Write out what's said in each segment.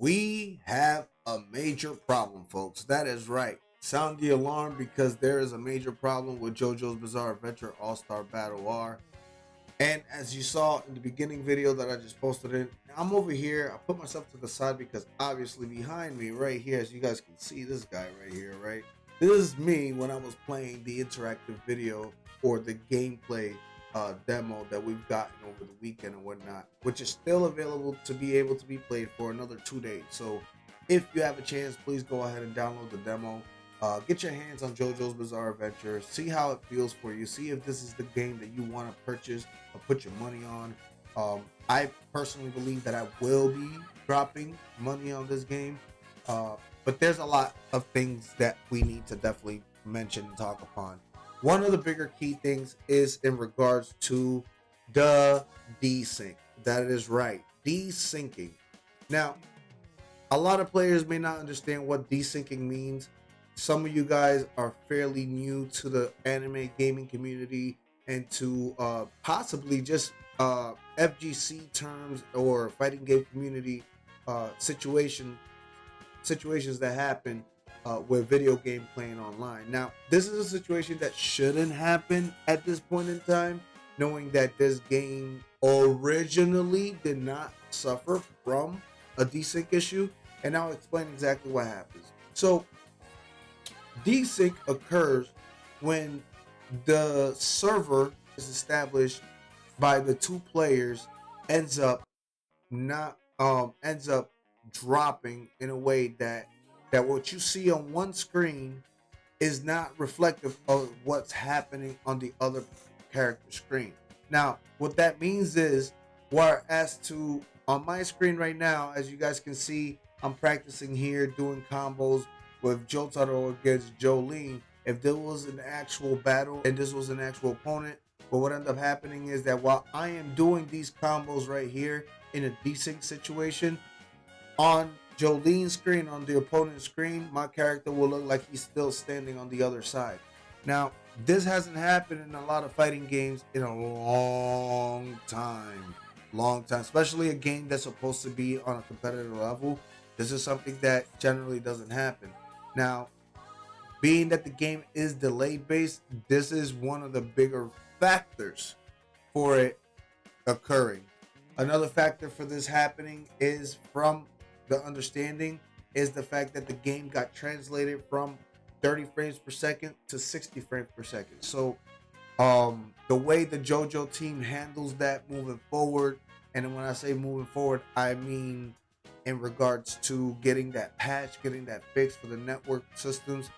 We have a major problem, folks. That is right. Sound the alarm because there is a major problem with JoJo's Bizarre Adventure All-Star Battle R. And as you saw in the beginning video that I just posted in, I'm over here. I put myself to the side because obviously behind me right here, as you guys can see, this guy right here, right? This is me when I was playing the interactive video or the gameplay demo that we've gotten over the weekend and whatnot, which is still available to be able to be played for another 2 days. So if you have a chance, please go ahead and download the demo. Get your hands on JoJo's Bizarre Adventure. See how it feels for you. See if this is the game that you want to purchase or put your money on. I personally believe that I will be dropping money on this game. But there's a lot of things that we need to definitely mention and talk upon. One of the bigger key things is in regards to the desync. That is right, de-syncing. Now, a lot of players may not understand what de-syncing means. Some of you guys are fairly new to the anime gaming community and to possibly just FGC terms or fighting game community situations that happen with video game playing online. Now, this is a situation that shouldn't happen at this point in time, knowing that this game originally did not suffer from a desync issue, and I'll explain exactly what happens. So, desync occurs when the server is established by the two players ends up dropping in a way that what you see on one screen is not reflective of what's happening on the other character screen. Now, what that means is, whereas to on my screen right now, as you guys can see, I'm practicing here doing combos with Jotaro against Jolene. If there was an actual battle and this was an actual opponent, but what ended up happening is that while I am doing these combos right here in a desync situation, on Jolene's screen, on the opponent's screen, my character will look like he's still standing on the other side. Now, this hasn't happened in a lot of fighting games in a long time, especially a game that's supposed to be on a competitive level. This is something that generally doesn't happen. Now, being that the game is delay based, this is one of the bigger factors for it occurring. Another factor for this happening is, from the understanding, is the fact that the game got translated from 30 frames per second to 60 frames per second. So the way the JoJo team handles that moving forward, and when I say moving forward, I mean in regards to getting that patch, getting that fix for the network systems,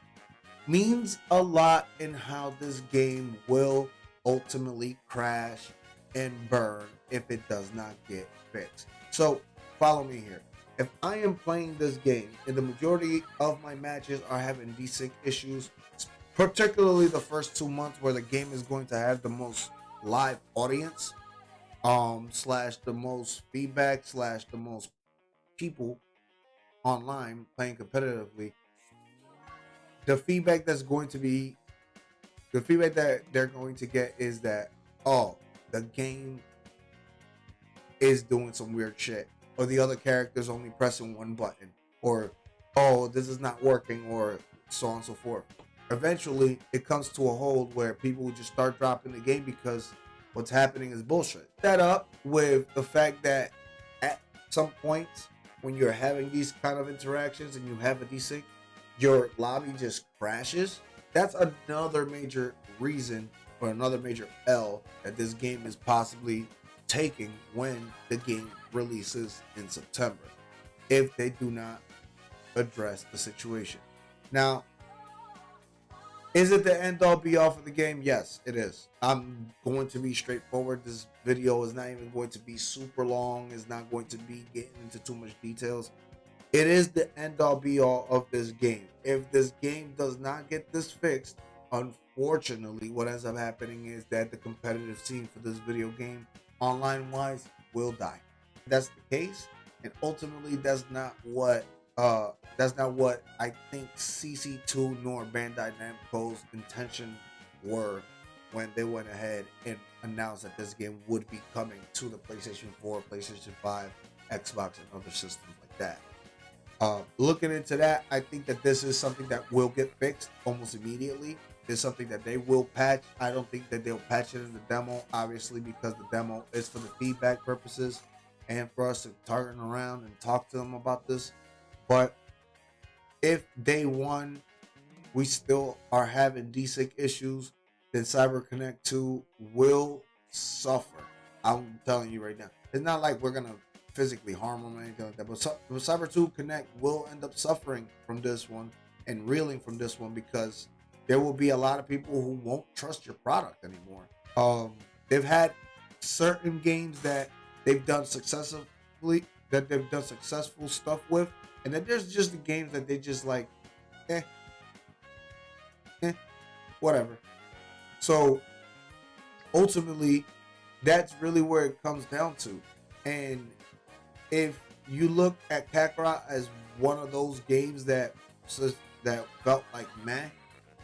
means a lot in how this game will ultimately crash and burn if it does not get fixed. So follow me here. If I am playing this game and the majority of my matches are having desync issues, particularly the first 2 months where the game is going to have the most live audience, slash the most feedback, slash the most people online playing competitively, the feedback that they're going to get is that, oh, the game is doing some weird shit, or the other character's only pressing one button, or oh, this is not working, or so on and so forth. Eventually it comes to a hold where people will just start dropping the game because what's happening is bullshit. That up with the fact that at some points when you're having these kind of interactions and you have a desync, your lobby just crashes. That's another major reason, or another major L, that this game is possibly taking when the game releases in September, if they do not address the situation. Now, is it the end all be all for the game? Yes, it is. I'm going to be straightforward. This video is not even going to be super long. It's not going to be getting into too much details. It is the end all be all of this game. If this game does not get this fixed, unfortunately, what ends up happening is that the competitive scene for this video game, online wise, will die. That's the case, and ultimately that's not what I think CC2 nor Bandai Namco's intention were when they went ahead and announced that this game would be coming to the PlayStation 4, PlayStation 5, Xbox, and other systems like that. Looking into that, I think that this is something that will get fixed almost immediately. It's something that they will patch. I don't think that they'll patch it in the demo, obviously, because the demo is for the feedback purposes and for us to turn around and talk to them about this. But if day one we still are having desync issues, then CyberConnect2 will suffer. I'm telling you right now. It's not like we're gonna physically harm them or anything like that, but Cyber2 Connect will end up suffering from this one and reeling from this one because there will be a lot of people who won't trust your product anymore. They've had certain games that they've done successfully, that they've done successful stuff with, and then there's just the games that they just like, eh, whatever. So ultimately, that's really where it comes down to. And if you look at Kakarot as one of those games that felt like meh,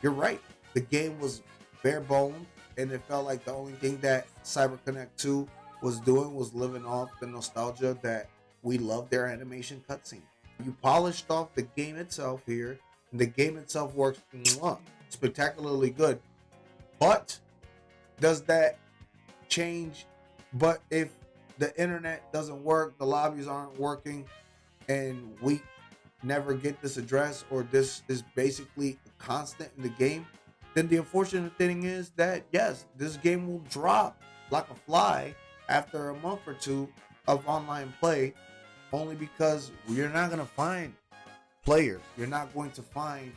you're right. The game was bare bones, and it felt like the only thing that CyberConnect 2 was doing was living off the nostalgia that we love their animation cutscene. You polished off the game itself here, and the game itself works spectacularly good. But does that change? But if the internet doesn't work, the lobbies aren't working, and we never get this addressed, or this is basically a constant in the game, then the unfortunate thing is that yes, this game will drop like a fly after a month or two of online play, only because you're not going to find players. You're not going to find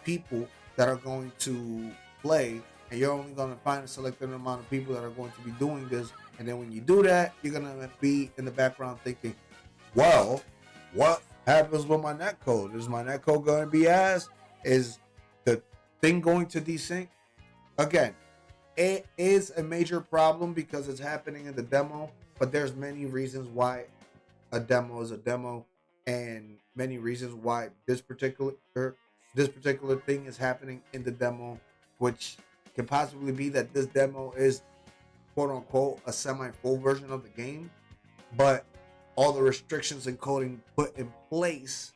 people that are going to play, and you're only going to find a selected amount of people that are going to be doing this. And then when you do that, you're going to be in the background thinking, well, what happens with my netcode? Is my netcode going to be ass? Is the thing going to desync? Again, it is a major problem because it's happening in the demo, but there's many reasons why a demo is a demo, and many reasons why this particular thing is happening in the demo, which can possibly be that this demo is quote unquote a semi-full version of the game, but all the restrictions and coding put in place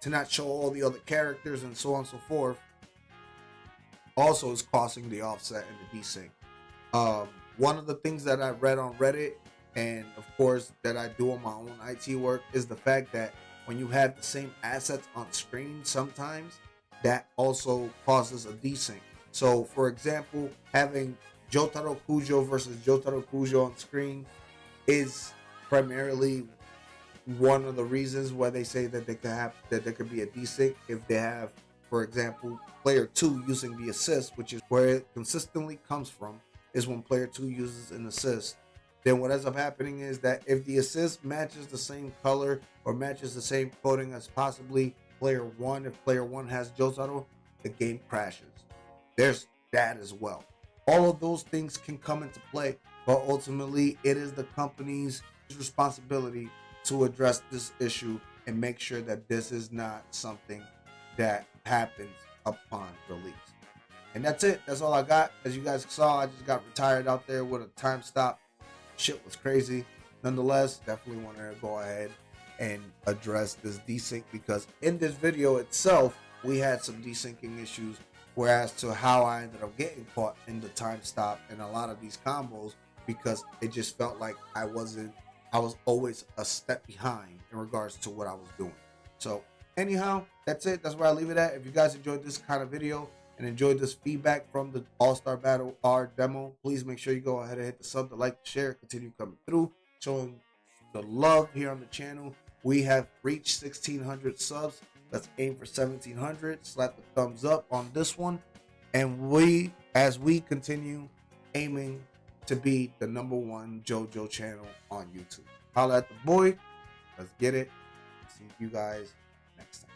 to not show all the other characters and so on and so forth also is causing the offset and the desync. One of the things that I read on Reddit, and of course that I do on my own IT work, is the fact that when you have the same assets on screen, sometimes that also causes a desync. So for example, having Jotaro Kujo versus Jotaro Kujo on screen is primarily one of the reasons why they say that there could be a desync if they have, for example, player 2 using the assist, which is where it consistently comes from, is when player 2 uses an assist. Then what ends up happening is that if the assist matches the same color or matches the same coding as possibly player 1, if player 1 has Jotaro, the game crashes. There's that as well. All of those things can come into play, but ultimately it is the company's responsibility to address this issue and make sure that this is not something that happens upon release. And that's it. That's all I got. As you guys saw, I just got retired out there with a time stop. Shit was crazy. Nonetheless, definitely want to go ahead and address this desync, because in this video itself, we had some desyncing issues, whereas to how I ended up getting caught in the time stop and a lot of these combos, because it just felt like I was always a step behind in regards to what I was doing. So anyhow, that's it. That's where I leave it at. If you guys enjoyed this kind of video and enjoyed this feedback from the All-Star Battle R demo, please make sure you go ahead and hit the sub, the like, the share, continue coming through, showing the love here on the channel. We have reached 1,600 subs. Let's aim for 1,700. Slap the thumbs up on this one. And as we continue aiming to be the #1 JoJo channel on YouTube. Holla at the boy. Let's get it. See you guys next time.